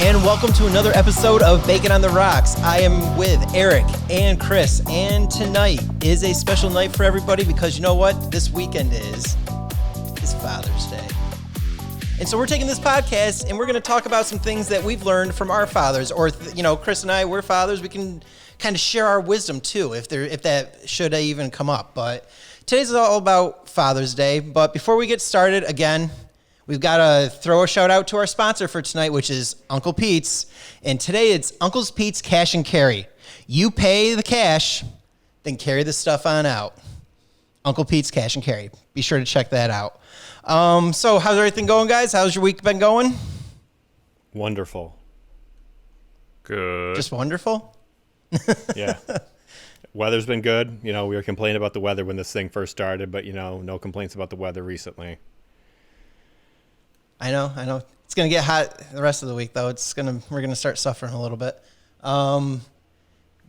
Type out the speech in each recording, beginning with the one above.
and welcome to another episode of Bacon on the Rocks. I am with Eric and Chris, and tonight is a special night for everybody because you know what? This weekend is Father's Day. And so we're taking this podcast and we're going to talk about some things that we've learned from our fathers, or Chris and I, we're fathers. We can kind of share our wisdom too, if that should even come up. But today's all about Father's Day. But before we get started, again, we've got to throw a shout out to our sponsor for tonight, which is Uncle Pete's. And today it's Uncle Pete's Cash and Carry. You pay the cash, then carry the stuff on out. Uncle Pete's Cash and Carry. Be sure to check that out. So how's everything going, guys? How's your week been going? Wonderful. Good. Just wonderful? Yeah. Weather's been good. We were complaining about the weather when this thing first started, but, no complaints about the weather recently. I know. It's going to get hot the rest of the week, though. We're going to start suffering a little bit. But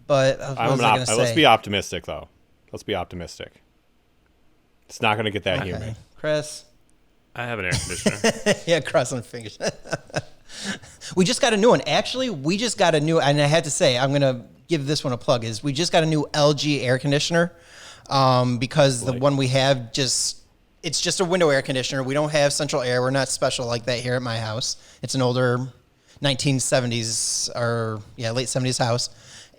what was I going to say? Let's be optimistic, though. Let's be optimistic. It's not going to get that humid. Chris? I have an air conditioner. Yeah, crossing fingers. We just got a new one. Actually, we just got a new, and I have to say, I'm going to give this one a plug, is we just got a new LG air conditioner because the one we have it's just a window air conditioner. We don't have central air. We're not special like that here at my house. It's an older 1970s or late 70s house.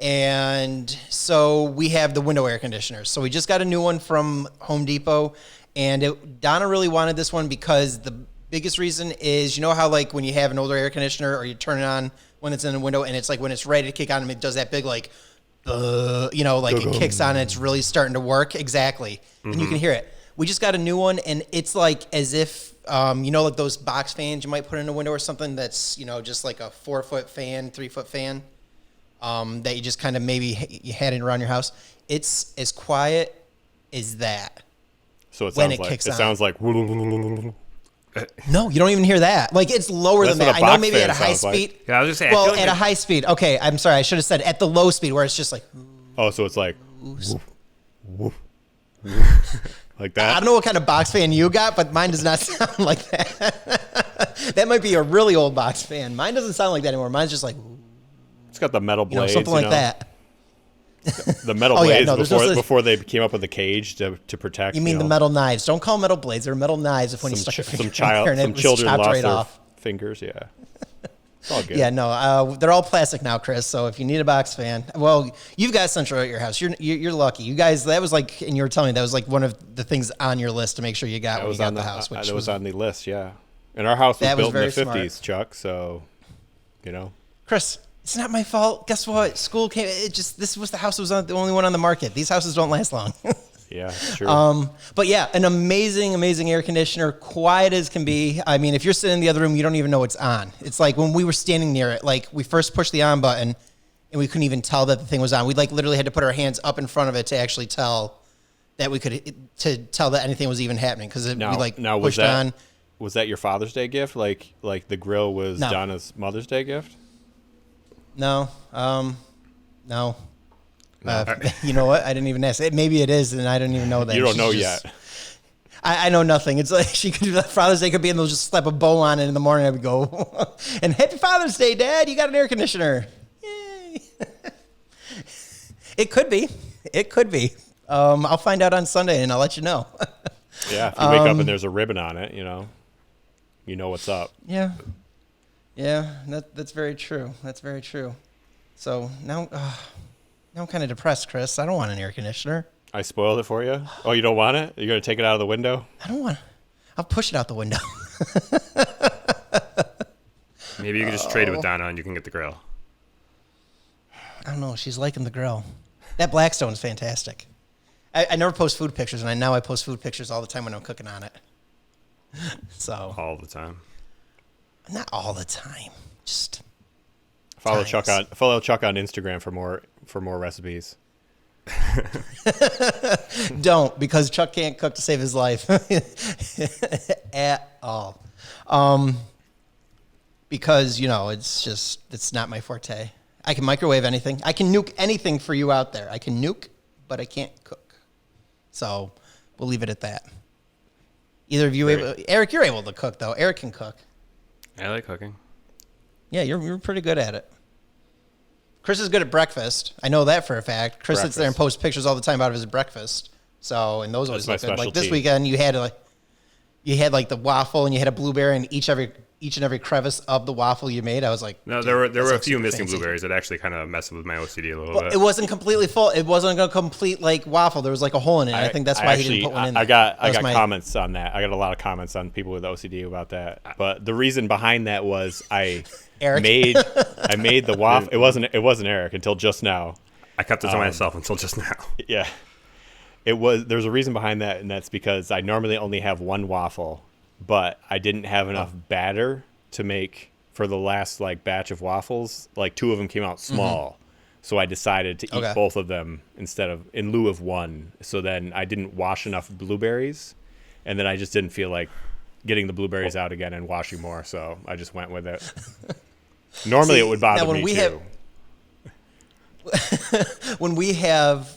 And so we have the window air conditioner. So we just got a new one from Home Depot. And Donna really wanted this one because the biggest reason is, how like when you have an older air conditioner or you turn it on when it's in the window and it's like when it's ready to kick on, it does that big like, it kicks on and it's really starting to work. Exactly. Mm-hmm. And you can hear it. We just got a new one and it's like as if, like those box fans you might put in a window or something that's, just like a 4-foot fan, 3-foot fan that you just kind of maybe you had it around your house. It's as quiet as that. So it sounds like no, you don't even hear that. Like it's lower than that. I know maybe at a high speed. Like. Yeah, I was just saying. Well, at a high speed. Okay, I'm sorry. I should have said at the low speed where it's just like. Oh, so it's like. Woof, woof, like that. I don't know what kind of box fan you got, but mine does not sound like that. That might be a really old box fan. Mine doesn't sound like that anymore. Mine's just like. It's got the metal blades. Something like that. The metal blades before they came up with the cage to protect. You mean the metal knives? Don't call them metal blades. They're metal knives. If when you stuck your finger in there and it was chopped right off. Fingers, yeah. It's all good. Yeah, no, they're all plastic now, Chris. So if you need a box fan, well, you've got central at your house. You're lucky. You guys, that was like, and you were telling me that was like one of the things on your list to make sure you got when you got the house. That was on the list, yeah. And our house was built in the 50s, Chuck. So, Chris. It's not my fault. Guess what? School came. This was the house that was the only one on the market. These houses don't last long. Yeah, sure. But yeah, an amazing, amazing air conditioner, quiet as can be. I mean, if you're sitting in the other room, you don't even know it's on. It's like when we were standing near it, like we first pushed the on button and we couldn't even tell that the thing was on. We like literally had to put our hands up in front of it to actually tell that tell that anything was even happening because we pushed on. Was that your Father's Day gift? Like the grill was Donna's Mother's Day gift? No. No. You know what? I didn't even ask. Maybe it is, and I didn't even know that. You don't know yet. I know nothing. It's like she could do that. Father's Day could be, and they'll just slap a bow on it in the morning. I would go, and Happy Father's Day, Dad. You got an air conditioner. Yay. It could be. It could be. I'll find out on Sunday, and I'll let you know. Yeah, if you wake up and there's a ribbon on it, you know what's up. Yeah. Yeah, that's very true. That's very true. So now I'm kind of depressed, Chris. I don't want an air conditioner. I spoiled it for you? Oh, you don't want it? You're going to take it out of the window? I don't want it. I'll push it out the window. Maybe you can just trade it with Donna and you can get the grill. I don't know. She's liking the grill. That Blackstone is fantastic. I never post food pictures, and now I post food pictures all the time when I'm cooking on it. So all the time. Not all the time. Just follow Chuck on Instagram for more recipes. Don't, because Chuck can't cook to save his life at all. Because it's not my forte. I can microwave anything. I can nuke anything for you out there. I can nuke, but I can't cook. So we'll leave it at that. Either of you able? Eric, you're able to cook though. Eric can cook. I like cooking. I like cooking. I like cooking. Yeah, you're pretty good at it. Chris is good at breakfast. I know that for a fact. Chris sits there and posts pictures all the time out of his breakfast. So, and those always look good. Like this weekend, you had like the waffle and you had a blueberry in each and every crevice of the waffle you made. I was like, no, there were a few missing blueberries that actually kind of messed with my OCD a little bit. It wasn't completely full. It wasn't a complete like waffle. There was like a hole in it. I think that's why he didn't put one in there. I got comments on that. I got a lot of comments on people with OCD about that. But the reason behind that was I made the waffle. It wasn't Eric until just now. I kept it to myself until just now. Yeah. There's a reason behind that, and that's because I normally only have one waffle, but I didn't have enough batter to make for the last like batch of waffles. Like 2 of them came out small. So I decided to eat both of them in lieu of one. So then I didn't wash enough blueberries, and then I just didn't feel like getting the blueberries out again and washing more. So I just went with it. Normally it would bother me too. When we have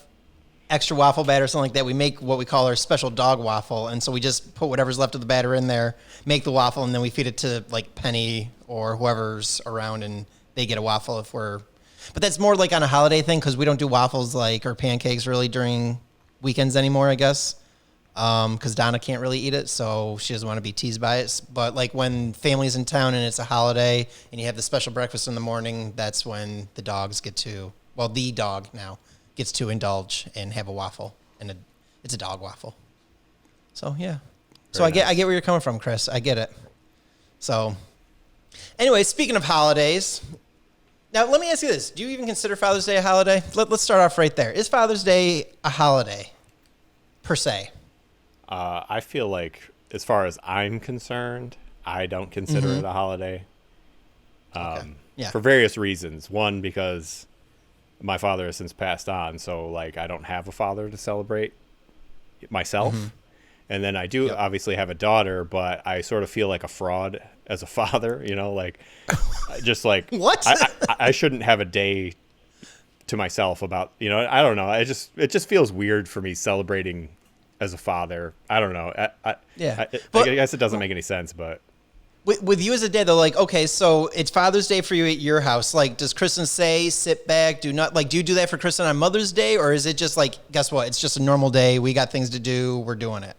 extra waffle batter or something like that, we make what we call our special dog waffle. And so we just put whatever's left of the batter in there, make the waffle, and then we feed it to like Penny or whoever's around, and they get a waffle but that's more like on a holiday thing, because we don't do waffles or pancakes really during weekends anymore, I guess. Because Donna can't really eat it, so she doesn't want to be teased by it. But like when family's in town and it's a holiday and you have the special breakfast in the morning, that's when the dogs the dog now gets to indulge and have a waffle, and it's a dog waffle. So yeah, so I get where you're coming from, Chris. I get it. So anyway, speaking of holidays, now let me ask you this: do you even consider Father's Day a holiday? Let's start off right there. Is Father's Day a holiday per se? I feel like, as far as I'm concerned, I don't consider it a holiday. For various reasons. One, because my father has since passed on, so like I don't have a father to celebrate myself. And then I do obviously have a daughter, but I sort of feel like a fraud as a father, like just like what? I shouldn't have a day to myself about, I don't know. It just feels weird for me celebrating as a father. I don't know. I guess it doesn't make any sense, but with you as a dad, though, like, okay, so it's Father's Day for you at your house. Like, does Kristen say, sit back, do you do that for Kristen on Mother's Day? Or is it just like, guess what? It's just a normal day. We got things to do. We're doing it.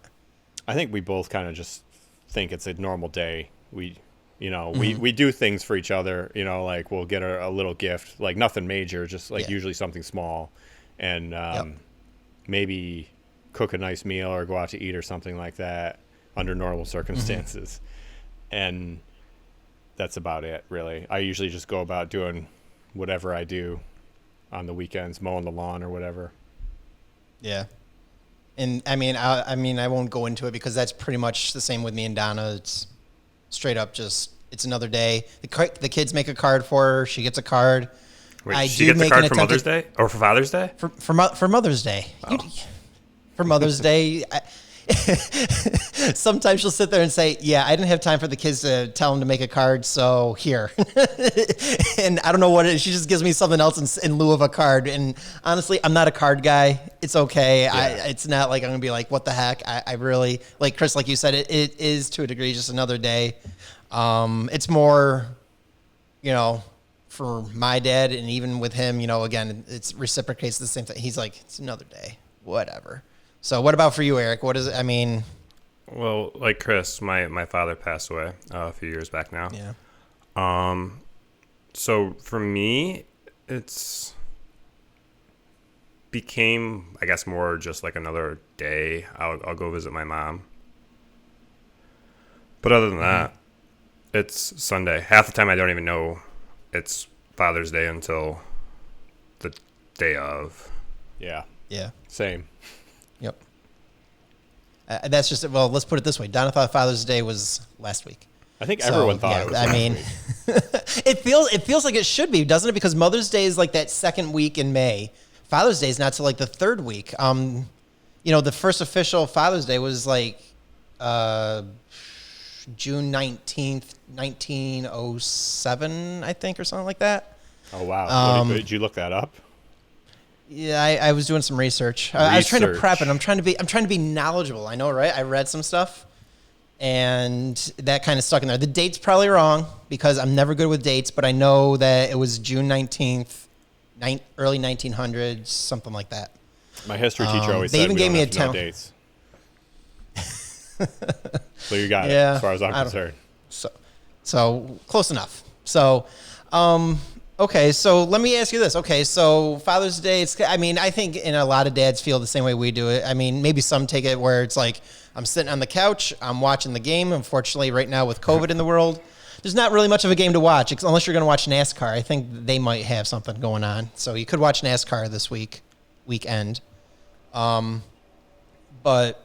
I think we both kind of just think it's a normal day. We do things for each other, like we'll get a little gift, like nothing major, just like usually something small, and maybe cook a nice meal or go out to eat or something like that under normal circumstances. And that's about it, really. I usually just go about doing whatever I do on the weekends, mowing the lawn or whatever. Yeah. And I mean, I won't go into it because that's pretty much the same with me and Donna. It's straight up just, it's another day. The kids make a card for her. She gets a card. Wait, she gets a card for Mother's Day or for Father's Day? For Mother's Day. Oh. For Mother's Day. Sometimes she'll sit there and say, yeah, I didn't have time for the kids to tell them to make a card, so here. And I don't know what it is. She just gives me something else in lieu of a card. And honestly, I'm not a card guy. It's okay. Yeah. It's not like I'm going to be like, what the heck? I really, like Chris, like you said, it is to a degree just another day. It's more, for my dad, and even with him, again, it's reciprocates the same thing. He's like, it's another day, whatever. So what about for you, Eric? What is it? I mean, well, like Chris, my father passed away a few years back now. Yeah. So for me, it's became, I guess, more just like another day. I'll go visit my mom. But other than that, it's Sunday. Half the time I don't even know it's Father's Day until the day of. Yeah. Yeah. Same. Yep. That's just, well, let's put it this way. Donna thought Father's Day was last week. I think everyone thought it was last week. it feels like it should be, doesn't it? Because Mother's Day is like that second week in May. Father's Day is not till like the third week. The first official Father's Day was like June 19th, 1907, I think, or something like that. Oh, wow. Did you look that up? Yeah, I was doing some research. I was trying to prep it. I'm trying to be knowledgeable. I know, right? I read some stuff, and that kind of stuck in there. The date's probably wrong because I'm never good with dates, but I know that it was June 19th, early 1900s, something like that. My history teacher always they said even we gave don't me have a to know town- dates. So you got it, Yeah, as far as I'm I don't- concerned. So close enough. So, okay. So let me ask you this. Okay. So Father's Day, I think in a lot of dads feel the same way we do it. I mean, maybe some take it where it's like, I'm sitting on the couch, I'm watching the game. Unfortunately, right now with COVID in the world, there's not really much of a game to watch unless you're going to watch NASCAR. I think they might have something going on. So you could watch NASCAR this weekend. But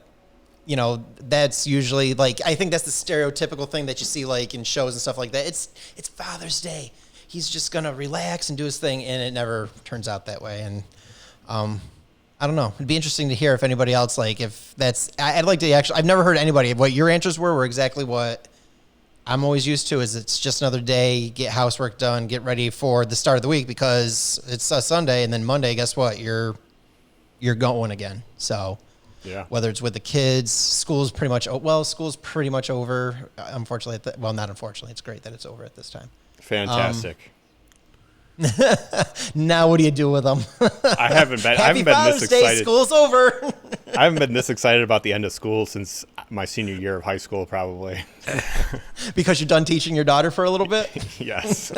you know, that's usually like, I think that's the stereotypical thing that you see like in shows and stuff like that. It's Father's Day. He's just going to relax and do his thing. And it never turns out that way. And, I don't know. It'd be interesting to hear if anybody else, like if that's, I'd like to actually, I've never heard anybody, what your answers were exactly what I'm always used to is it's just another day, get housework done, get ready for the start of the week because it's a Sunday and then Monday, guess what? You're going again. So, Yeah. whether it's with the kids, school's pretty much over. Unfortunately, not unfortunately, it's great that it's over at this time. Fantastic. Now, what do you do with them? I haven't been Happy this Father's Day, excited. school's over. I haven't been this excited about the end of school since my senior year of high school, probably. Because you're done teaching your daughter for a little bit? Yes.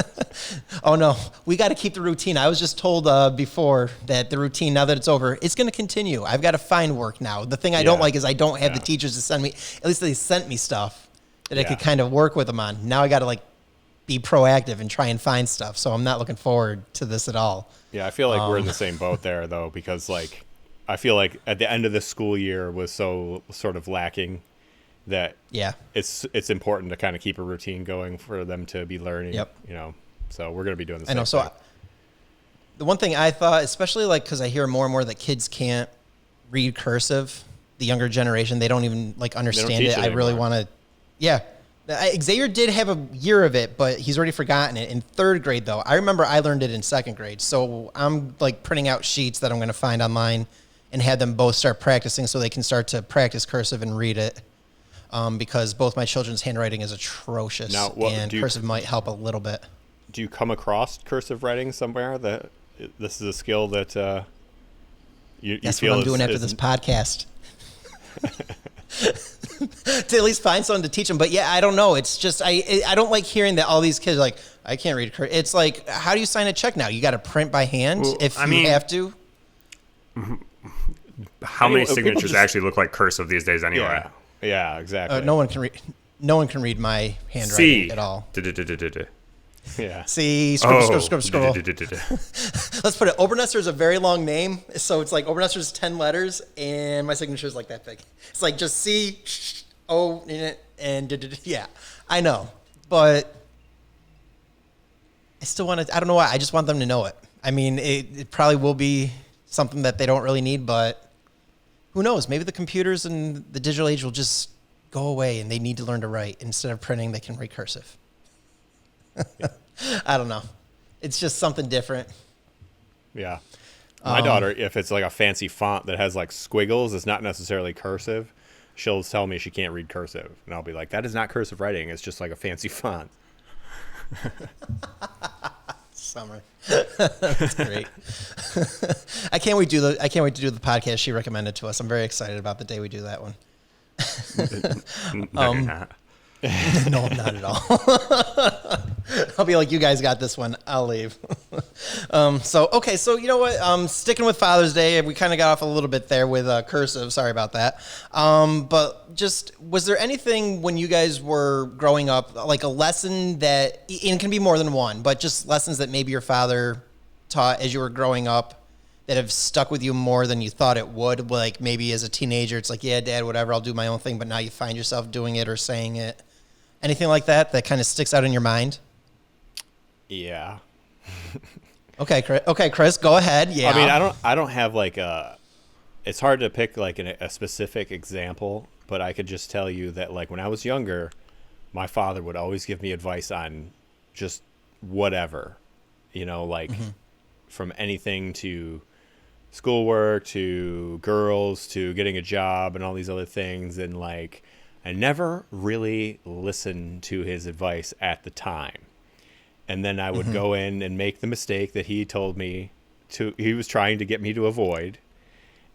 Oh, no. We got to keep the routine. I was just told before that the routine, now that it's over, it's going to continue. I've got to find work now. The thing I don't Yeah. like is I don't have the Yeah. teachers to send me, at least they sent me stuff that I Yeah. could kind of work with them on. Now I got to like be proactive and try and find stuff. So I'm not looking forward to this at all. Yeah, I feel like we're in the same boat there, though, because like I feel like at the end of the school year was so sort of lacking that Yeah. it's important to kind of keep a routine going for them to be learning. Yep. You know, so we're gonna be doing the I same know. So thing. the one thing I thought, especially like, cause I hear more and more that kids can't read cursive, the younger generation, they don't even like understand teach it. it I really anymore. want to, yeah. Xavier did have a year of it, but he's already forgotten it. In third grade, though, I remember I learned it in second grade. So I'm like printing out sheets that I'm going to find online and have them both start practicing so they can start to practice cursive and read it. Because both my children's handwriting is atrocious, Now, and cursive might help a little bit. Do you come across cursive writing somewhere that this is a skill that you That's feel what I'm doing after is- this podcast. To at least find someone to teach them. But yeah, I don't know. It's just I don't like hearing that all these kids are like, I can't read cursive. It's like, how do you sign a check now? You got to print by hand Well, if I you mean- have to. How many People signatures just- actually look like cursive these days anyway? Yeah, exactly. No one can read. No one can read my handwriting C at all. Yeah. See, scroll. Oh. Let's put it. Obernesser is a very long name, so it's like Obernesser's 10 letters, and my signature is like that big. It's like just C, O, and yeah, I know, but I still want to. I don't know why. I just want them to know it. I mean, it probably will be something that they don't really need, but who knows? Maybe the computers and the digital age will just go away, and they need to learn to write instead of printing. They can read cursive. I don't know. It's just something different. Yeah. My daughter, if it's like a fancy font that has like squiggles, it's not necessarily cursive. She'll tell me she can't read cursive, and I'll be like, "That is not cursive writing. It's just like a fancy font." Summer. That's great. I can't wait to do the podcast she recommended to us. I'm very excited about the day we do that one. No, you're not. No, I'm not at all. I'll be like, you guys got this one. I'll leave. So you know what? Sticking with Father's Day, we kind of got off a little bit there with cursive. Sorry about that. But just, was there anything when you guys were growing up, like a lesson that, and it can be more than one, but just lessons that maybe your father taught as you were growing up that have stuck with you more than you thought it would? Like maybe as a teenager, it's like, yeah, Dad, whatever, I'll do my own thing. But now you find yourself doing it or saying it. Anything like that that kind of sticks out in your mind? Yeah. Okay, Chris, go ahead. Yeah. I mean, I don't have like a. It's hard to pick like a specific example, but I could just tell you that like when I was younger, my father would always give me advice on just whatever, you know, like from anything to schoolwork to girls to getting a job and all these other things. And like, I never really listened to his advice at the time. And then I would go in and make the mistake that he told me he was trying to get me to avoid.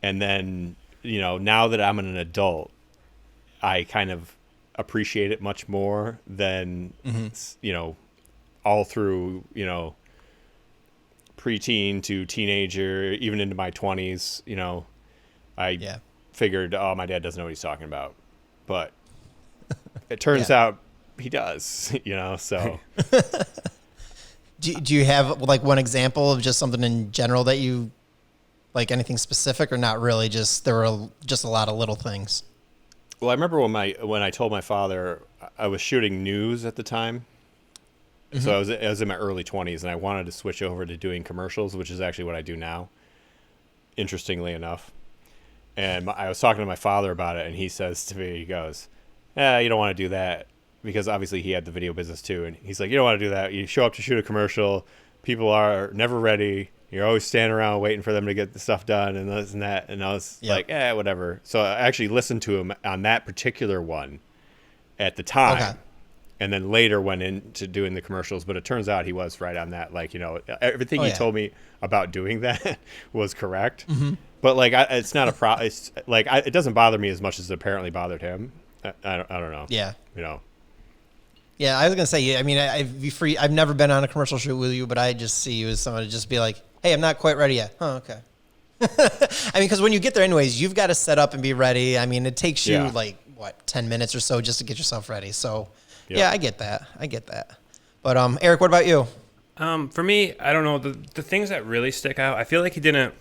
And then, now that I'm an adult, I kind of appreciate it much more than, all through, preteen to teenager, even into my 20s, I figured, oh, my dad doesn't know what he's talking about. But it turns out he does, so. Do you have like one example of just something in general that you like, anything specific, or not really? Just there were just a lot of little things. Well, I remember when I told my father I was shooting news at the time. So I was in my early 20s, and I wanted to switch over to doing commercials, which is actually what I do now, interestingly enough. And I was talking to my father about it, and he says to me, he goes, you don't want to do that, because obviously he had the video business too. And he's like, you don't want to do that. You show up to shoot a commercial. People are never ready. You're always standing around waiting for them to get the stuff done and this and that. And I was like, whatever. So I actually listened to him on that particular one at the time. Okay. And then later went into doing the commercials. But it turns out he was right on that. Like, everything he told me about doing that was correct. Mm-hmm. But like, it's not a problem. It's like, it doesn't bother me as much as it apparently bothered him. I don't know. Yeah. Yeah, I was gonna say. I mean, I've never been on a commercial shoot with you, but I just see you as someone to just be like, "Hey, I'm not quite ready yet." Oh, okay. I mean, because when you get there, anyways, you've got to set up and be ready. I mean, it takes you 10 minutes or so just to get yourself ready. So, yeah, I get that. But Eric, what about you? For me, I don't know, the things that really stick out. I feel like he didn't.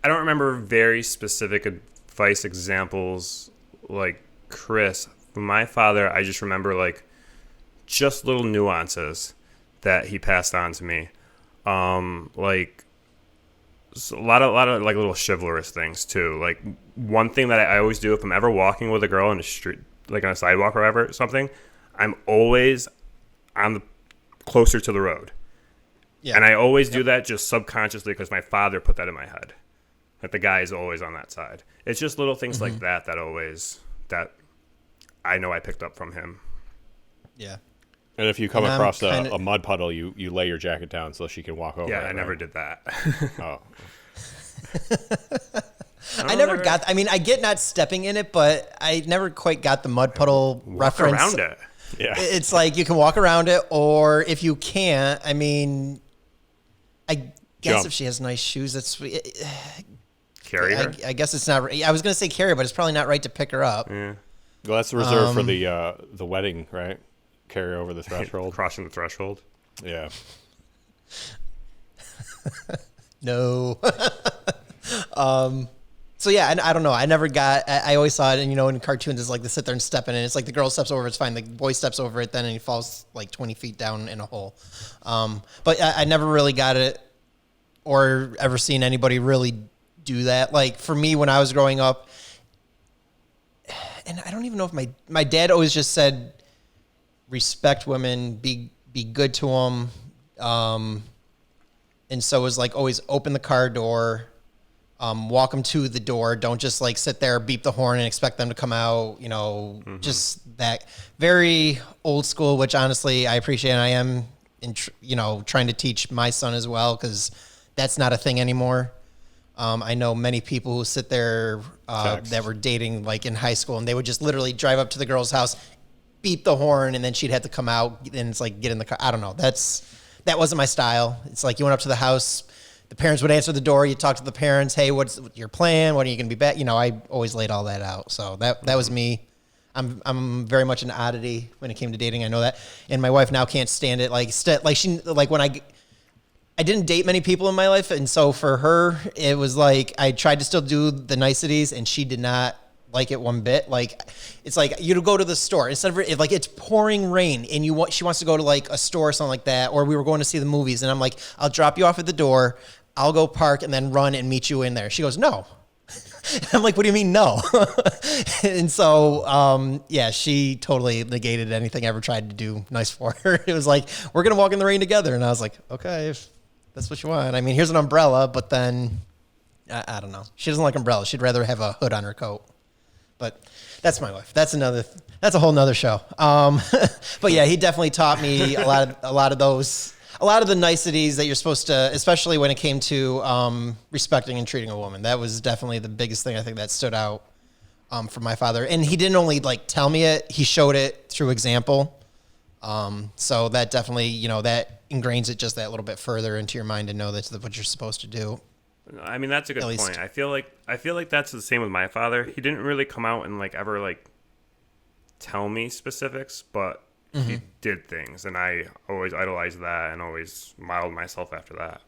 I don't remember very specific advice examples like Chris. From my father, I just remember like just little nuances that he passed on to me. Like a lot of like little chivalrous things too. Like one thing that I always do if I'm ever walking with a girl in the street, like on a sidewalk or whatever, something, I'm always on the closer to the road. Yeah. And I always do that just subconsciously because my father put that in my head. That the guy is always on that side. It's just little things like that that I know I picked up from him. Yeah. And if you come across a mud puddle, you lay your jacket down so she can walk over. Yeah, I never did that. Oh. I never got. I mean, I get not stepping in it, but I never quite got the mud puddle reference. Walk around it. Yeah. It's like you can walk around it, or if you can't, I mean, I guess Jump. If she has nice shoes, that's carry her. I guess it's not. I was gonna say carry her, but it's probably not right to pick her up. Yeah. Well, that's reserved for the wedding, right? Carry over the threshold. Crossing the threshold. Yeah. No. So yeah, I don't know. I never got. I always saw it, and in cartoons, it's like they sit there and step in, and it's like the girl steps over, it's fine. The boy steps over it, then and he falls like 20 feet down in a hole. But I never really got it, or ever seen anybody really do that. Like for me, when I was growing up, and I don't even know if my dad always just said, respect women, be good to them, and so it was like always open the car door. Walk them to the door. Don't just like sit there, beep the horn, and expect them to come out. Just that very old school, which honestly I appreciate. And I am, trying to teach my son as well because that's not a thing anymore. I know many people who sit there that were dating like in high school, and they would just literally drive up to the girl's house, beep the horn, and then she'd have to come out, and it's like get in the car. I don't know. That wasn't my style. It's like you went up to the house. The parents would answer the door. You talk to the parents. Hey, what's your plan? When are you going to be back? I always laid all that out. So that was me. I'm very much an oddity when it came to dating. I know that, and my wife now can't stand it. When I didn't date many people in my life, and so for her, it was like I tried to still do the niceties, and she did not like it one bit. Like it's like you to go to the store instead of if, like it's pouring rain, and she wants to go to like a store or something like that, or we were going to see the movies, and I'm like, I'll drop you off at the door. I'll go park and then run and meet you in there. She goes, no. I'm like, what do you mean no? And so, she totally negated anything I ever tried to do nice for her. It was like, we're going to walk in the rain together. And I was like, okay, if that's what you want. I mean, here's an umbrella, but then I don't know. She doesn't like umbrellas. She'd rather have a hood on her coat. But that's my wife. That's a whole nother show. But yeah, he definitely taught me a lot of the niceties that you're supposed to, especially when it came to respecting and treating a woman. That was definitely the biggest thing I think that stood out from my father. And he didn't only like tell me it; he showed it through example. So that definitely, that ingrains it just that little bit further into your mind to know that's what you're supposed to do. I mean, that's a good At point. least. I feel like that's the same with my father. He didn't really come out and like ever like tell me specifics, but he did things, and I always idolized that and always modeled myself after that.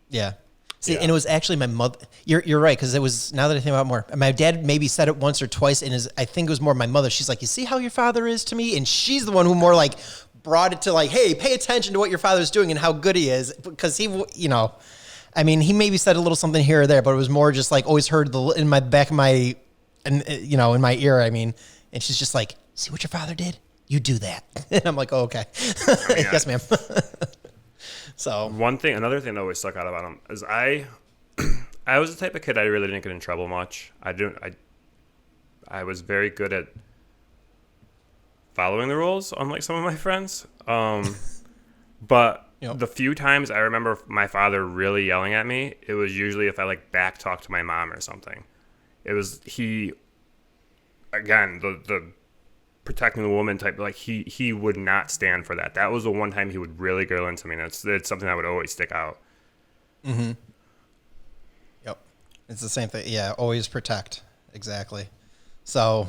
Yeah. See, Yeah. and it was actually my mother. You're right, because it was, now that I think about it more, my dad maybe said it once or twice, and I think it was more my mother. She's like, you see how your father is to me? And she's the one who more like brought it to like, hey, pay attention to what your father's doing and how good he is. Because he maybe said a little something here or there, but it was more just like always heard in my back of my, in my ear, and she's just like, see what your father did? You do that. And I'm like, oh, okay. Yes, ma'am. So Another thing that always stuck out about him is I was the type of kid I really didn't get in trouble much. I was very good at following the rules, unlike some of my friends. But Yep. the few times I remember my father really yelling at me, it was usually if I like back talked to my mom or something. It was the protecting the woman type, like he would not stand for that. That was the one time he would really grill into me, and it's something that would always stick out. Yep. It's the same thing. Yeah, always protect. Exactly. So,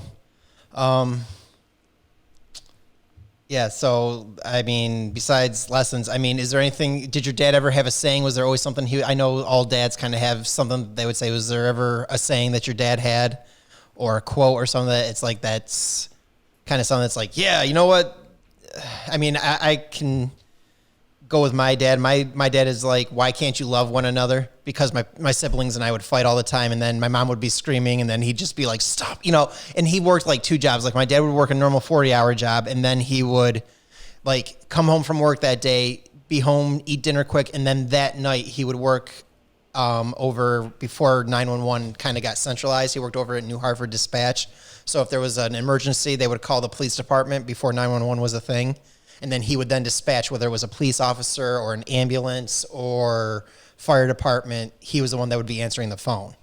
yeah, so, besides lessons, is there anything, did your dad ever have a saying? Was there always something I know all dads kind of have something they would say. Was there ever a saying that your dad had, or a quote or something that it's like, that's kind of something that's like, yeah, you know what? I can go with my dad. My dad is like, why can't you love one another? Because my siblings and I would fight all the time, and then my mom would be screaming, and then he'd just be like, stop, and he worked like 2 jobs. Like my dad would work a normal 40-hour job, and then he would like come home from work that day, be home, eat dinner quick, and then that night he would work over before 911 kind of got centralized. He worked over at New Hartford Dispatch. So if there was an emergency, they would call the police department before 911 was a thing. And then he would then dispatch, whether it was a police officer or an ambulance or fire department. He was the one that would be answering the phone.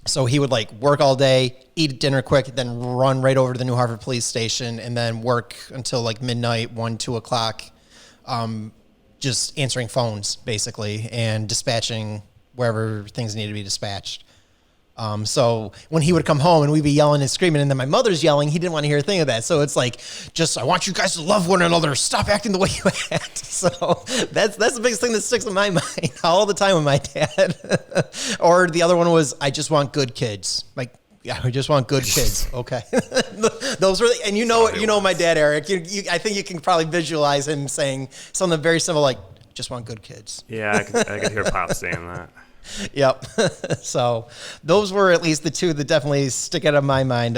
So he would like work all day, eat dinner quick, then run right over to the New Hartford police station, and then work until like midnight, 1, 2 o'clock, just answering phones basically and dispatching wherever things needed to be dispatched. So when he would come home and we'd be yelling and screaming, and then my mother's yelling, he didn't want to hear a thing of that. So it's like, I want you guys to love one another. Stop acting the way you act. So that's the biggest thing that sticks in my mind all the time with my dad. Or the other one was, I just want good kids. Like, yeah, we just want good kids. Okay. Those were, and you know my dad, Eric. I think you can probably visualize him saying something very similar, like, just want good kids. Yeah, I could hear Pop saying that. Yep. So those were at least the two that definitely stick out of my mind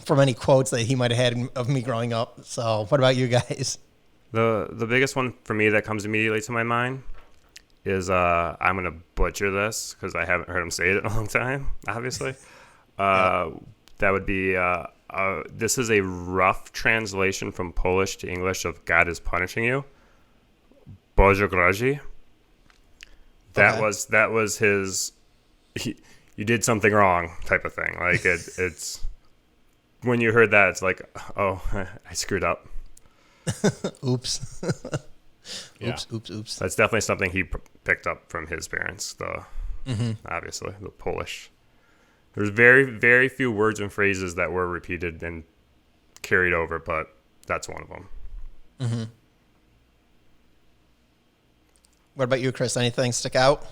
from any quotes that he might have had of me growing up. So what about you guys? The biggest one for me that comes immediately to my mind is I'm going to butcher this because I haven't heard him say it in a long time, obviously. That would be, this is a rough translation from Polish to English of God is punishing you. Boże grozi. That was his, you did something wrong type of thing. Like it's, when you heard that, it's like, oh, I screwed up. Oops. Yeah. Oops. That's definitely something he picked up from his parents, obviously, the Polish. There's very, very few words and phrases that were repeated and carried over, but that's one of them. Mm-hmm. What about you, Chris? Anything stick out?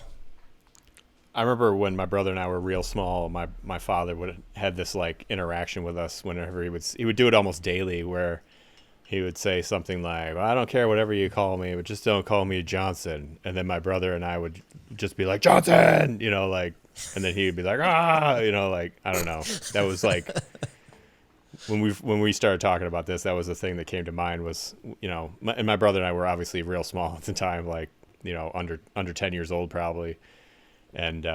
I remember when my brother and I were real small, my father would had this like interaction with us whenever he would do it almost daily, where he would say something like, well, I don't care whatever you call me, but just don't call me Johnson. And then my brother and I would just be like, Johnson, like, and then he would be like, I don't know. That was like, when we started talking about this, that was the thing that came to mind was, and my brother and I were obviously real small at the time, like, under 10 years old probably. And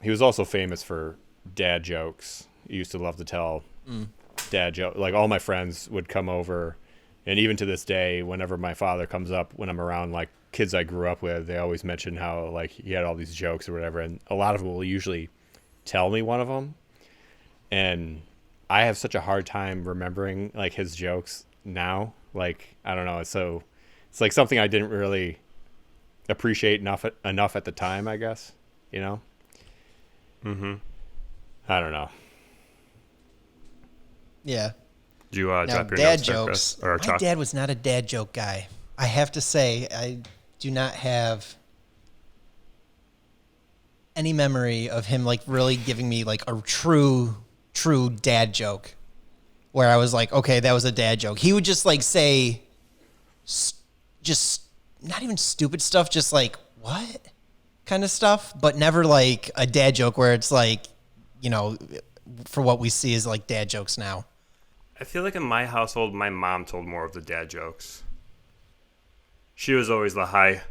he was also famous for dad jokes. used to love to tell dad jokes. Like all my friends would come over, and even to this day, whenever my father comes up, when I'm around like kids I grew up with, they always mention how like he had all these jokes or whatever, and a lot of them will usually tell me one of them, and I have such a hard time remembering like his jokes now. Like I don't know, it's like something I didn't really appreciate enough at the time, I guess. You know. I don't know. Yeah. Did you Now, drop your dad notes there, jokes. Chris? Or My Chuck? dad was not a dad joke guy. I have to say, I do not have any memory of him like really giving me like a true dad joke where I was like, okay, that was a dad joke. He would just like say just not even stupid stuff, just like what kind of stuff, but never like a dad joke where it's like, you know, for what we see is like dad jokes now. I feel like in my household, my mom told more of the dad jokes. She was always the hi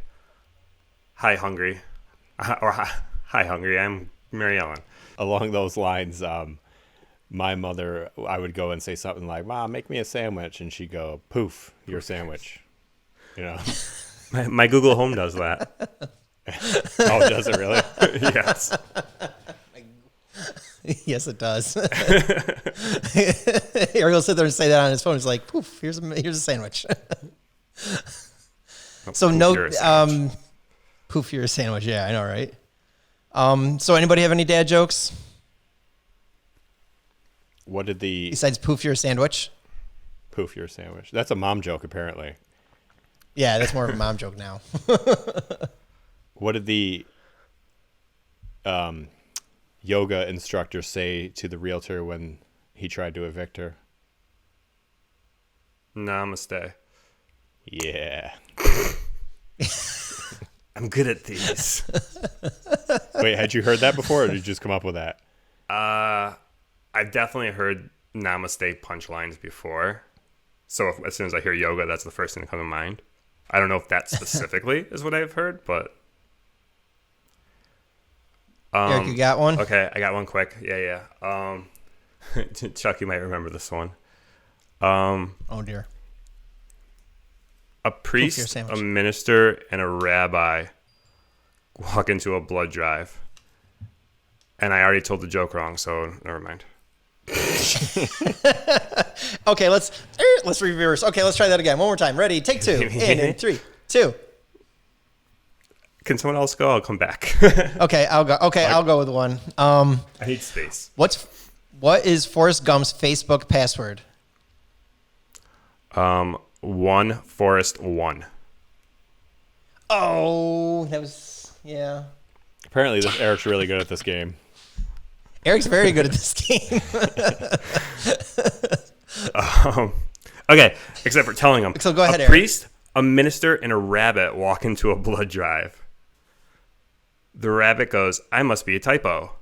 hungry, or hi hungry. I'm Mary Ellen. Along those lines, my mother, I would go and say something like, "Mom, make me a sandwich," and she'd go, "Poof, your sandwich." You know. My Google Home does that. Oh, does it really? Yes. Yes, it does. Eric will sit there and say that on his phone. He's like, "Poof, here's a sandwich." So Poof, no, you're a sandwich. poof, you're a sandwich. Yeah, I know, right? So anybody have any dad jokes What did the besides poof, you're a sandwich? poof your sandwich? That's a mom joke, apparently. Yeah, that's more of a mom joke now. What did the yoga instructor say to the realtor when he tried to evict her? Namaste. Yeah. I'm good at these. Wait, had you heard that before, or did you just come up with that? I've definitely heard namaste punchlines before. So as soon as I hear yoga, that's the first thing to come to mind. I don't know if that specifically is what I've heard, but Eric, you got one? okay, I got one quick. Yeah. Chuck, you might remember this one. Oh dear. A priest, sandwich. a minister, and a rabbi walk into a blood drive. And I already told the joke wrong, so never mind. Okay, let's reverse. Okay, let's try that again. One more time. Ready? Take two. And in 3, 2. Can someone else go? I'll come back. Okay, I'll go. Okay, I'll go with one. I need space. What is Forrest Gump's Facebook password? 1 Forest 1. Oh, that was yeah. Apparently, Eric's really good at this game. Eric's very good at this game. Okay, except for telling him. So go ahead, a Eric. priest, a minister, and a rabbit walk into a blood drive. The rabbit goes, "I must be a typo."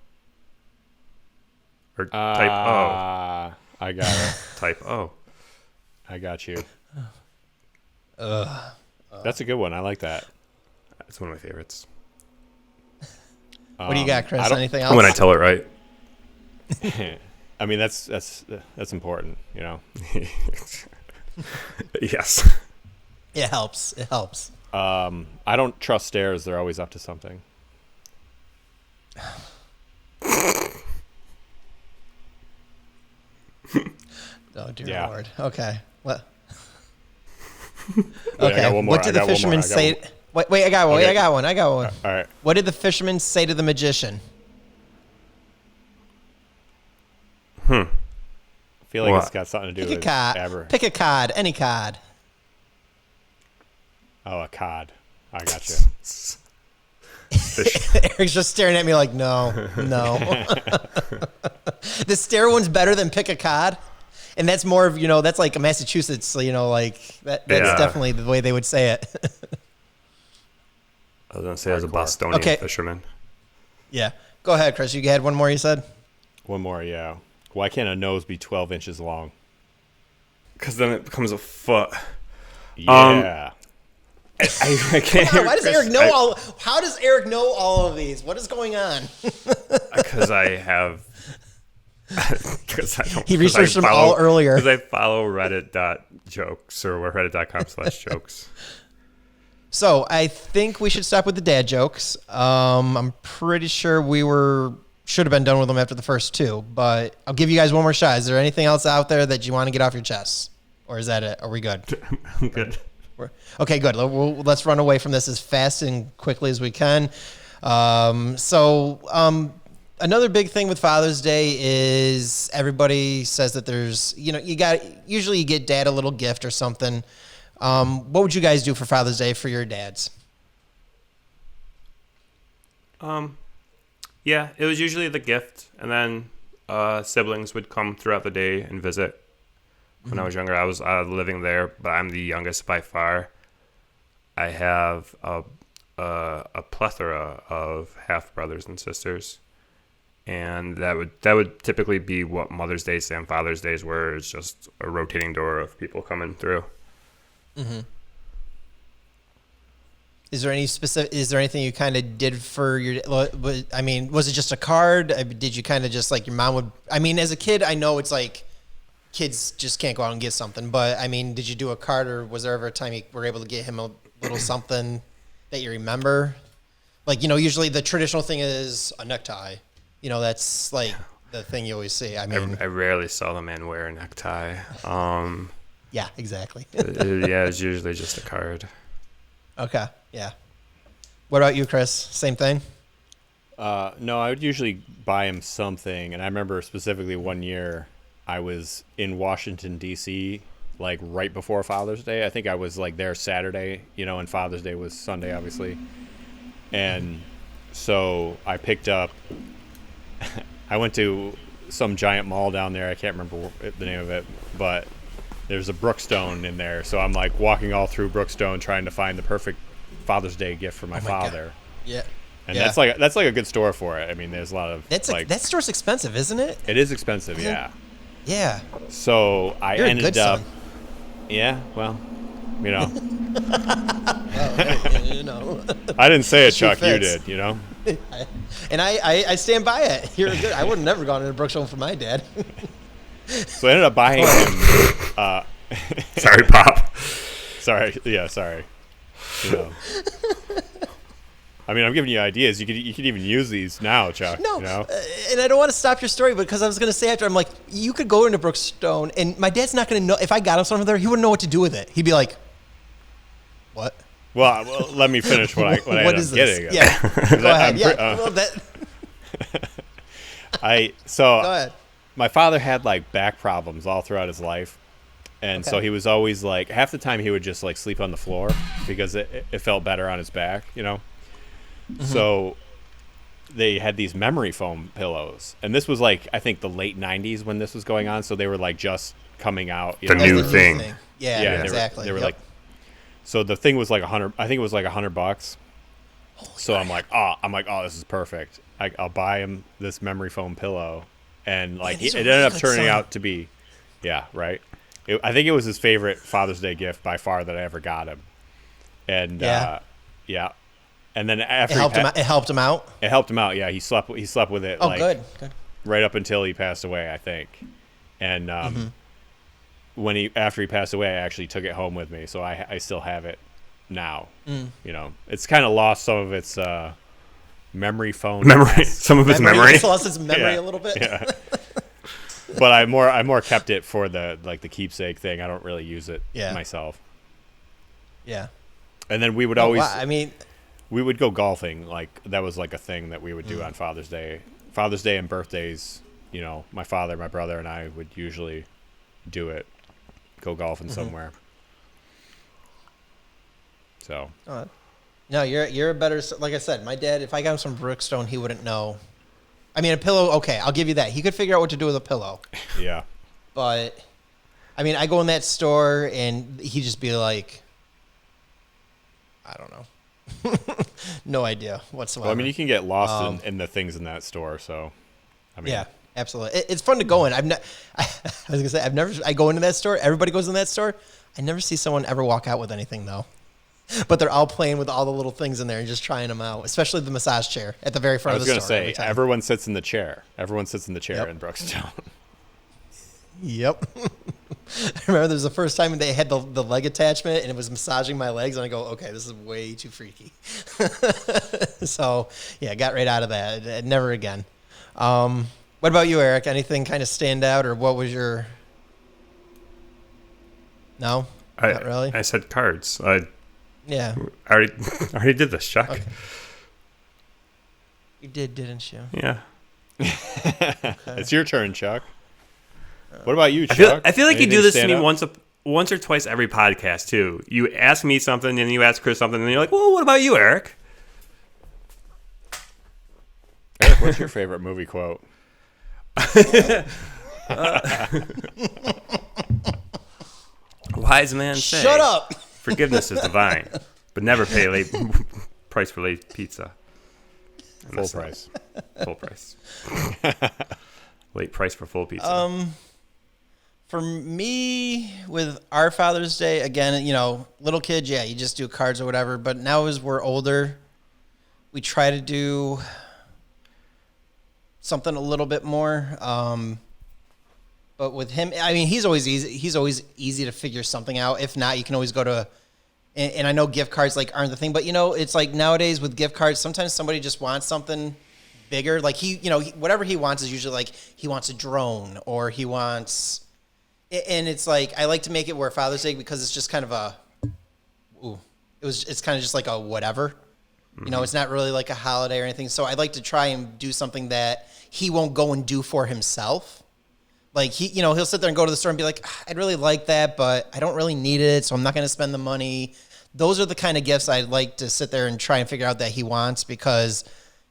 Or type O. I got it. Type O. I got you. That's a good one. I like that. It's one of my favorites. What do you got, Chris? I don't- Anything else? When I tell it right. I mean, that's important, you know. Yes. It helps. It helps. I don't trust stairs. They're always up to something. Oh dear Yeah. Lord. Okay. What? Wait, I got one more. What did the fisherman say? Wait, I got one. Okay. I got one. All right. What did the fisherman say to the magician? I feel like What? it's got something to do Pick a with cod. Pick a cod. Any cod. Oh, a cod. I got you. Eric's just staring at me like, no. The stare one's better than pick a cod. And that's more of, that's like a Massachusetts, like that's Yeah. definitely the way they would say it. I was going to say as a Hardcore. Bostonian Okay. fisherman. Yeah. Go ahead, Chris. You had one more, you said? One more, yeah. Why can't a nose be 12 inches long? Because then it becomes a foot. Yeah. I can't hear Why does Chris. Eric know how does Eric know all of these? What is going on? Because I have Because I don't. He researched them all earlier. Because I follow Reddit.jokes or Reddit.com/jokes. So I think we should stop with the dad jokes. I'm pretty sure should have been done with them after the first two, but I'll give you guys one more shot. Is there anything else out there that you want to get off your chest? Or is that it? Are we good? I'm good. Okay, good. Let's run away from this as fast and quickly as we can. Another big thing with Father's Day is everybody says that there's, usually you get dad a little gift or something. What would you guys do for Father's Day for your dads? Yeah, it was usually the gift, and then siblings would come throughout the day and visit. When I was younger, I was living there, but I'm the youngest by far. I have a plethora of half brothers and sisters, and that would typically be what Mother's Days and Father's Days were. It's just a rotating door of people coming through. Mm-hmm. Is there anything you kind of did for your, I mean, was it just a card? Did you kind of just like your mom would, I mean, as a kid, I know it's like kids just can't go out and get something, but I mean, did you do a card or was there ever a time you were able to get him a little something that you remember? Like, usually the traditional thing is a necktie. That's like the thing you always see. I mean, I rarely saw the man wear a necktie. Yeah, exactly. Yeah, it's usually just a card. Okay, yeah. What about you, Chris? Same thing? No, I would usually buy him something. And I remember specifically one year I was in Washington, D.C., like right before Father's Day. I think I was like there Saturday, and Father's Day was Sunday, obviously. And so I picked up, I went to some giant mall down there. I can't remember the name of it, but there's a Brookstone in there. So I'm like walking all through Brookstone trying to find the perfect Father's Day gift for my father. God. Yeah. And that's like a good store for it. I mean, there's a lot of that store's expensive, isn't it? It is expensive, yeah. Yeah. So I You're ended a good up son. Yeah, well, Well, I didn't say it, Shoe Chuck, you fits. did, And I stand by it. You're good. I would have never gone into Brookstone for my dad. So I ended up buying him Sorry, Pop. sorry. I mean, I'm giving you ideas. You could even use these now, Chuck. No, and I don't want to stop your story, because I was going to say after, I'm like, you could go into Brookstone, and my dad's not going to know. If I got him something there, he wouldn't know what to do with it. He'd be like, what? Well, let me finish what I ended up getting. Yeah, go ahead. So Go ahead. my father had like back problems all throughout his life. And so he was always like, half the time he would just like sleep on the floor because it felt better on his back, Mm-hmm. So they had these memory foam pillows. And this was like, I think the late 90s when this was going on. So they were like just coming out. The new thing. Yeah, exactly. They were like, so the thing was like $100. I think it was like $100. So I'm like, oh, this is perfect. I'll buy him this memory foam pillow. And like, it ended up turning out to be, yeah, right. I think it was his favorite Father's Day gift by far that I ever got him. And yeah. And then after it helped him out. It helped him out. Yeah, he slept with it. Oh, like, good. Right up until he passed away, I think. And after he passed away, I actually took it home with me, so I still have it now. It's kind of lost some of its memory foam. Some of its memory. It's lost its memory a little bit. Yeah. But I more kept it for the keepsake thing. I don't really use it myself. Yeah. And then we would always. Wow. I mean, we would go golfing. Like that was like a thing that we would do on Father's Day. Father's Day and birthdays. My father, my brother, and I would usually do it. Go golfing somewhere. So. No, you're a better. Like I said, my dad. If I got him some Brookstone, he wouldn't know. I mean, a pillow, okay, I'll give you that. He could figure out what to do with a pillow. Yeah. But, I mean, I go in that store, and he'd just be like, I don't know. No idea whatsoever. Well, I mean, you can get lost in the things in that store, so, I mean. Yeah, absolutely. It's fun to go in. I was going to say, I go into that store, everybody goes in that store. I never see someone ever walk out with anything, though. But they're all playing with all the little things in there and just trying them out, especially the massage chair at the very I front was of the going store. to every say, time. everyone sits in the chair. Everyone sits in the chair Yep. in Brookstone. Yep. I remember there was the first time they had the leg attachment and it was massaging my legs, and I go, okay, this is way too freaky. So, yeah, got right out of that. Never again. What about you, Eric? Anything kind of stand out, or what was your... No? Not really? I said cards. Yeah. I already did this, Chuck. Okay. You did, didn't you? Yeah. It's your turn, Chuck. What about you, I Chuck? feel like you Anything do this to stand me out? once or twice every podcast too. You ask me something, and you ask Chris something, and you're like, "Well, what about you, Eric?" Eric, what's your favorite movie quote? Wise man say, Shut up! Forgiveness is divine, but never pay late price for late pizza. Full price. Full price. Late price for full pizza. For me, with our Father's Day, again, little kids, yeah, you just do cards or whatever. But now as we're older, we try to do something a little bit more. But with him, I mean, he's always easy to figure something out. If not, you can always go to, and I know gift cards aren't the thing, but it's like nowadays with gift cards, sometimes somebody just wants something bigger. Like whatever he wants is usually like he wants a drone or he wants. And it's like, I like to make it where Father's Day, because it's just kind of it's kind of just like a whatever, it's not really like a holiday or anything. So I like to try and do something that he won't go and do for himself. Like he'll sit there and go to the store and be like, I'd really like that, but I don't really need it. So I'm not going to spend the money. Those are the kind of gifts I'd like to sit there and try and figure out that he wants, because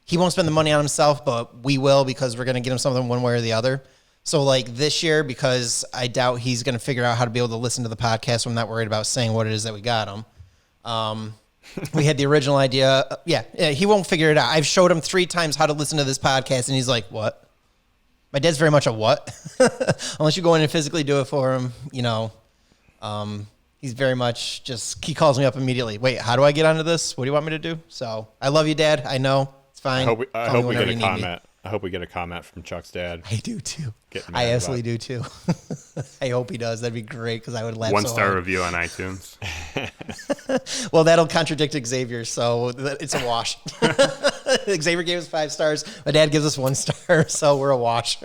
he won't spend the money on himself, but we will, because we're going to get him something one way or the other. So like this year, because I doubt he's going to figure out how to be able to listen to the podcast, so I'm not worried about saying what it is that we got him. We had the original idea. Yeah, he won't figure it out. I've showed him 3 times how to listen to this podcast, and he's like, what? My dad's very much a what? Unless you go in and physically do it for him, he's very much just, he calls me up immediately. Wait, how do I get onto this? What do you want me to do? So I love you, Dad. I know. It's fine. I hope we get a comment. I hope we get a comment from Chuck's dad. I do too. Getting I mad absolutely do too. I hope he does. That'd be great, because I would laugh. 1-star hard. review on iTunes. Well, that'll contradict Xavier, so it's a wash. Xavier gave us 5 stars. My dad gives us 1 star, so we're a wash.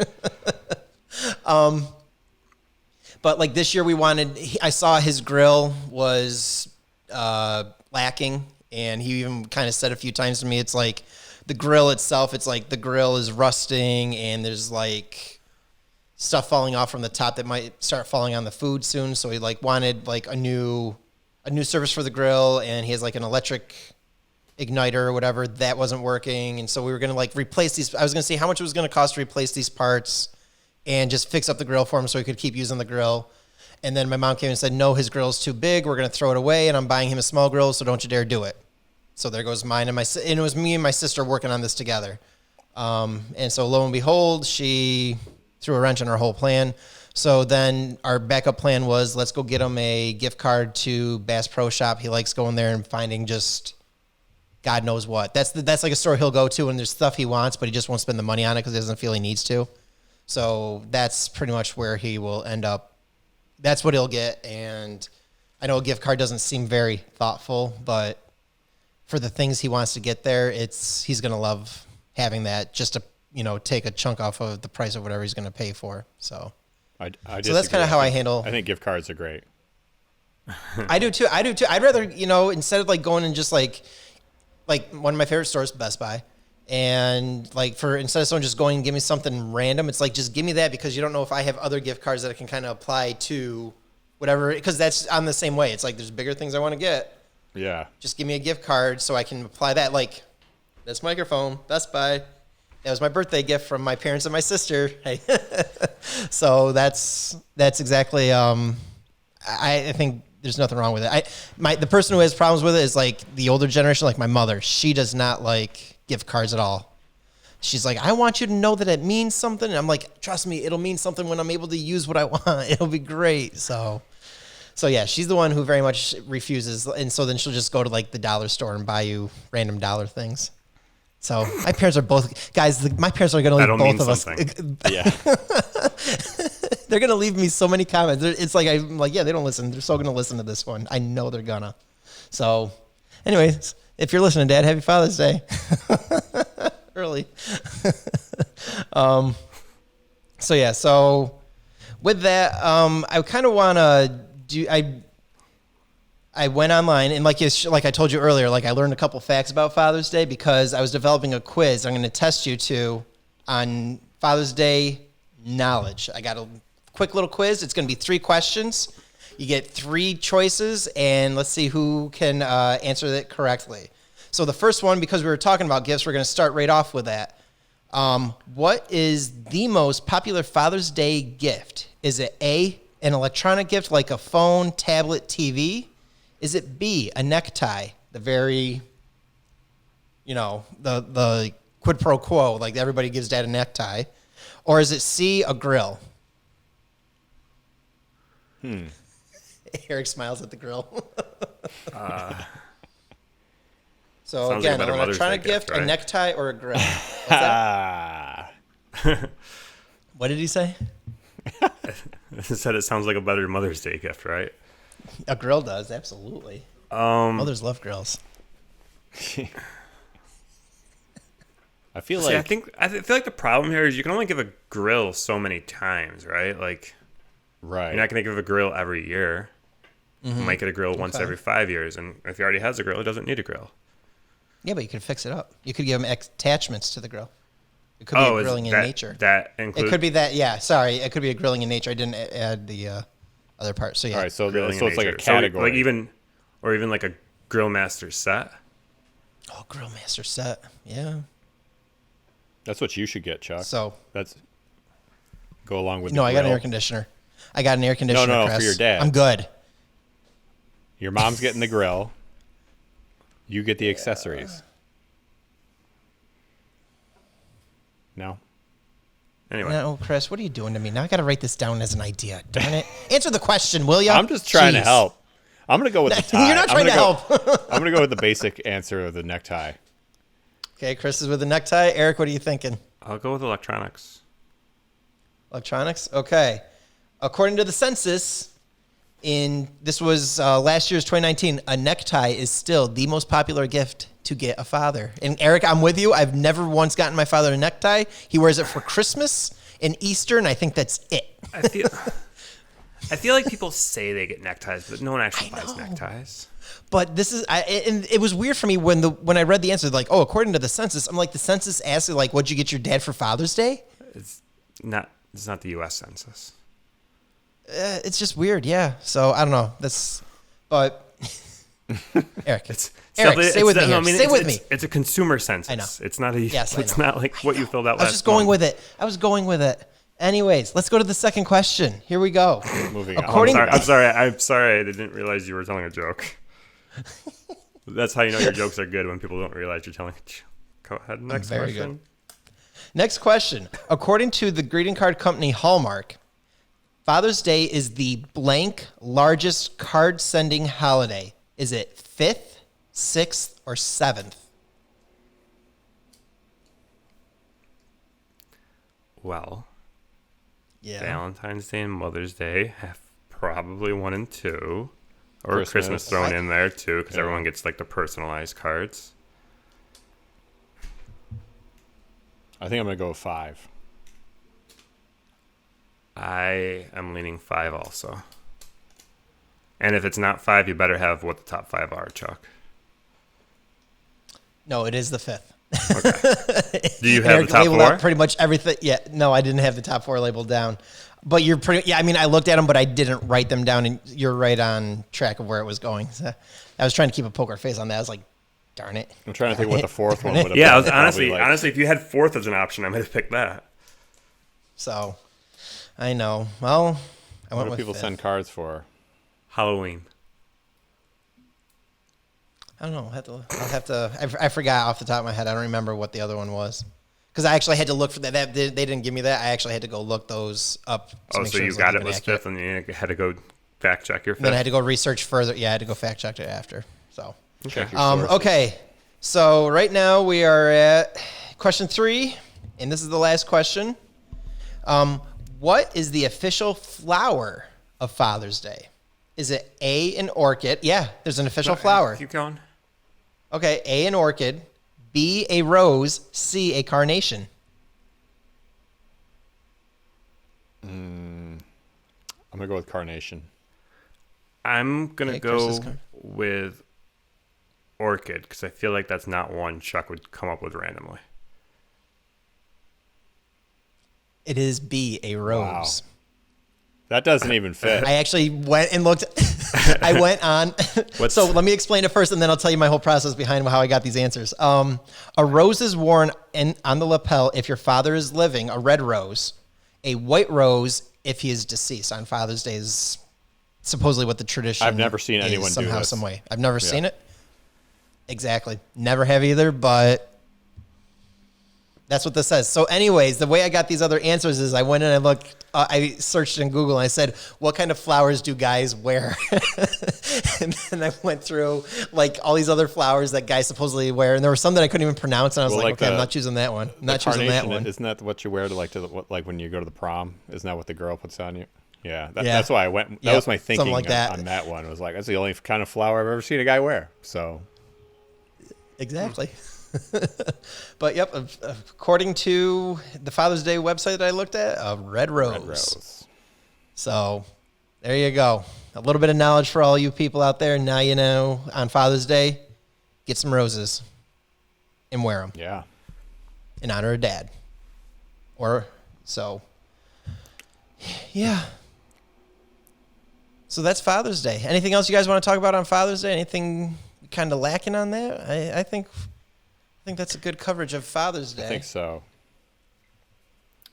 But like this year, I saw his grill was lacking, and he even kind of said a few times to me, it's like the grill itself, it's like the grill is rusting, and there's like stuff falling off from the top that might start falling on the food soon. So he wanted a new service for the grill, and he has like an electric igniter or whatever that wasn't working. And so we were going to replace these. I was going to see how much it was going to cost to replace these parts and just fix up the grill for him so he could keep using the grill. And then my mom came and said, no, his grill's too big. We're going to throw it away, and I'm buying him a small grill, so don't you dare do it. So there goes mine and it was me and my sister working on this together. And so lo and behold, she threw a wrench in our whole plan. So then our backup plan was, let's go get him a gift card to Bass Pro Shop. He likes going there and finding just God knows what. That's like a store he'll go to, and there's stuff he wants, but he just won't spend the money on it because he doesn't feel he needs to. So that's pretty much where he will end up. That's what he'll get. And I know a gift card doesn't seem very thoughtful, but for the things he wants to get there, he's going to love having that, just to take a chunk off of the price of whatever he's going to pay for. So I so that's kind of how I handle. I think gift cards are great. I do too. I'd rather, instead of going and just like one of my favorite stores, Best Buy, and instead of someone just going and give me something random, it's like, just give me that, because you don't know if I have other gift cards that I can kind of apply to whatever, because that's I'm the same way. It's like, there's bigger things I want to get. Yeah. Just give me a gift card so I can apply that. Like this microphone, Best Buy. That was my birthday gift from my parents and my sister. So that's exactly. I think there's nothing wrong with it. The person who has problems with it is like the older generation, like my mother. She does not like gift cards at all. She's like, I want you to know that it means something. And I'm like, trust me, it'll mean something when I'm able to use what I want. It'll be great. So So yeah, she's the one who very much refuses, and so then she'll just go to like the dollar store and buy you random dollar things. So my parents are both guys. My parents are going to leave both of us. Yeah. They're going to leave me so many comments. It's like I'm like, yeah, they don't listen. They're so going to listen to this one. I know they're gonna. So, anyways, if you're listening, Dad, happy Father's Day. Early. So yeah. So with that, I kind of want to do. I went online and like I told you earlier, like I learned a couple facts about Father's Day because I was developing a quiz I'm going to test you to on Father's Day knowledge. I got a quick little quiz. It's going to be 3 questions. You get 3 choices, and let's see who can answer it correctly. So the first one, because we were talking about gifts, we're going to start right off with that. What is the most popular Father's Day gift? Is it A, an electronic gift like a phone, tablet, TV? Is it B, a necktie, the very, the quid pro quo, like everybody gives Dad a necktie? Or is it C, a grill? Eric smiles at the grill. So sounds again, like a better an Mother's electronic Day gift, gift, a right? necktie, or a grill? What's that? What did he say? It said it sounds like a better Mother's Day gift, right? A grill does, absolutely. Mothers love grills. I feel See, like I feel like the problem here is you can only give a grill so many times, right? Like right. you're not going to give a grill every year. You might get a grill once every 5 years, and if he already has a grill, he doesn't need a grill. Yeah, but you could fix it up. You could give him attachments to the grill. It could be a grilling in nature. That includes It could be that. Yeah, sorry. It could be a grilling in nature. I didn't add the other part. So yeah. All right, so grilling so in it's like a nature. So, category. like even like a Grill Master set. Oh, Grill Master set. Yeah. That's what you should get, Chuck. So That's go along with no, the I got an grill. air conditioner. I got an air conditioner. No, Chris. for your dad. I'm good. Your mom's getting the grill. You get the accessories. No. Anyway, No, Chris, what are you doing to me? Now I got to write this down as an idea. Darn it. Answer the question, will you? I'm just trying to Jeez. help. I'm going to go with the tie. You're not trying to help. I'm going to go with the basic answer of the necktie. Okay, Chris is with the necktie. Eric, what are you thinking? I'll go with electronics. Electronics? Okay. According to the census, this was last year's 2019, a necktie is still the most popular gift to get a father. And Eric, I'm with you. I've never once gotten my father a necktie. He wears it for Christmas and Easter, and I think that's it. I feel like people say they get neckties, but no one actually buys neckties. But this is, and it was weird for me when I read the answer, like, oh, according to the census, I'm like, the census asked, like, what'd you get your dad for Father's Day? It's not the U.S. Census. It's just weird, yeah. So I don't know. But Eric, stay with me. Stay with me. It's a consumer census. I know. It's not a. Yes, I it's know. not like what you filled out I was last just going month. with it. I was going with it. Anyways, let's go to the second question. Here we go. Moving on. I'm sorry. I didn't realize you were telling a joke. That's how you know your jokes are good, when people don't realize you're telling a joke. Go ahead. Next Very question. good. Next question. According to the greeting card company Hallmark, Father's Day is the blank largest card sending holiday. Is it 5th, 6th, or 7th? Well, Yeah. Valentine's Day and Mother's Day have probably 1 and 2, or Christmas. Christmas thrown in there too, because everyone gets like the personalized cards. I think I'm going to go with 5. I am leaning 5 also. And if it's not 5, you better have what the top 5 are, Chuck. No, it is the 5th. Do you have Eric the top labeled 4? out pretty much everything. Yeah, no, I didn't have the top 4 labeled down. But you're pretty. Yeah, I mean, I looked at them, but I didn't write them down. And you're right on track of where it was going. So I was trying to keep a poker face on that. I was like, darn it. I'm trying to think what the fourth one would have been. Yeah, I was Probably honestly, if you had 4th as an option, I might have picked that. So I know. Well, I What went do with people 5th. send cards for? Halloween. I don't know. I'll have to. I forgot off the top of my head. I don't remember what the other one was. Because I actually had to look for that. They didn't give me that. I actually had to go look those up. To Oh, make so sure you it was, got like, it was even accurate. 5th, and you had to go fact check your Then I had fifth. to go research further. Yeah, I had to go fact check it after. So, Check your sources. okay. So right now we are at question 3, and this is the last question. What is the official flower of Father's Day? Is it A, an orchid? Yeah, there's an official flower. Keep going. Okay, A, an orchid. B, a rose. C, a carnation. I'm gonna go with carnation. I'm gonna Okay, Chris is go con- with orchid because I feel like that's not one Chuck would come up with randomly. It is B, a rose. That doesn't even fit. I actually went and looked. I went on. So let me explain it first, and then I'll tell you my whole process behind how I got these answers. A rose is worn on the lapel if your father is living, a red rose. A white rose if he is deceased. On Father's Day is supposedly what the tradition I've never seen is anyone do somehow, this. some way. I've never seen it. Exactly. Never have either, but that's what this says. So anyways, the way I got these other answers is I went and I looked, I searched in Google and I said, what kind of flowers do guys wear? And then I went through like all these other flowers that guys supposedly wear. And there were some that I couldn't even pronounce. And I was Well, like, like okay, I'm the- not choosing that one. I'm The not choosing that carnation, one. Isn't that what you wear like when you go to the prom? Isn't that what the girl puts on you? Yeah, Yeah. that's why I went. That Yep, was my something thinking like that. on that one. It was like, that's the only kind of flower I've ever seen a guy wear. So Exactly. But yep, according to the Father's Day website that I looked at, a red rose. red rose. So there you go. A little bit of knowledge for all you people out there. Now you know on Father's Day, get some roses and wear them Yeah. in honor of Dad. Or so. Yeah. So that's Father's Day. Anything else you guys want to talk about on Father's Day? Anything kind of lacking on that? I think that's a good coverage of Father's Day. I think so.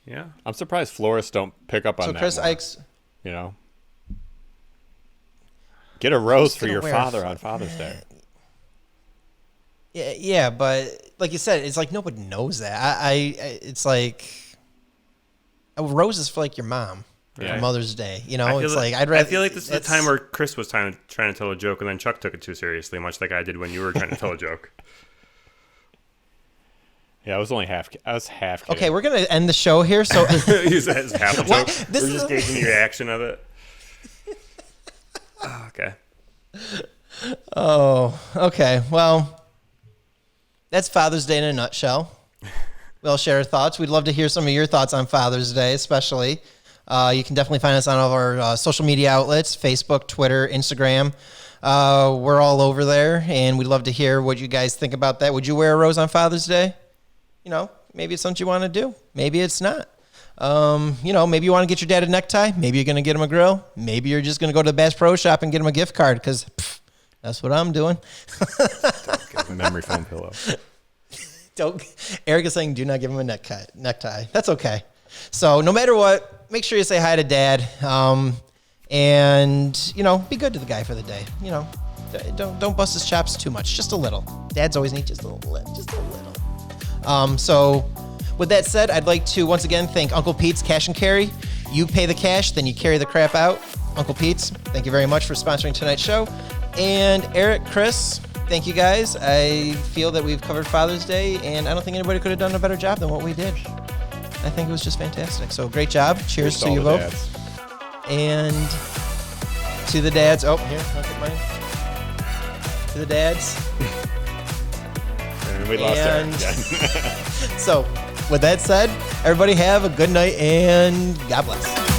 Yeah. I'm surprised florists don't pick up on So that Chris, more, you know? Get a rose for gonna your wear a father on Father's Day. yeah, but like you said, it's like nobody knows that. It's like a rose is for like your mom Yeah. for Mother's Day. You I know, feel it's like, like I'd rather. I feel like this is the it's- time where Chris was trying to tell a joke and then Chuck took it too seriously, much like I did when you were trying to tell a joke. Yeah, I was half kidding. Okay, we're gonna end the show here. So Use that as half a What? joke. This We're is just a- gauging the reaction of it. Okay. okay, well, that's Father's Day in a nutshell. We'll share our thoughts. We'd love to hear some of your thoughts on Father's Day, especially. You can definitely find us on all of our social media outlets: Facebook, Twitter, Instagram. We're all over there, and we'd love to hear what you guys think about that. Would you wear a rose on Father's Day? You know, maybe it's something you want to do. Maybe it's not. You know, maybe you want to get your dad a necktie. Maybe you're going to get him a grill. Maybe you're just going to go to the Bass Pro Shop and get him a gift card because that's what I'm doing. Memory foam pillow. Eric is saying do not give him a necktie. That's okay. So no matter what, make sure you say hi to Dad. And, you know, be good to the guy for the day. You know, don't bust his chops too much. Just a little. Dads always need just a little. Just a little. So with that said, I'd like to once again thank Uncle Pete's Cash and Carry. You pay the cash, then you carry the crap out. Uncle Pete's, thank you very much for sponsoring tonight's show. And Eric, Chris, thank you guys. I feel that we've covered Father's Day, and I don't think anybody could have done a better job than what we did. I think it was just fantastic. So great job. Cheers to all you the both. dads. And to the dads. Oh, here, I'll get mine. To the dads. And we lost Eric And- again. So, with that said, everybody have a good night and God bless.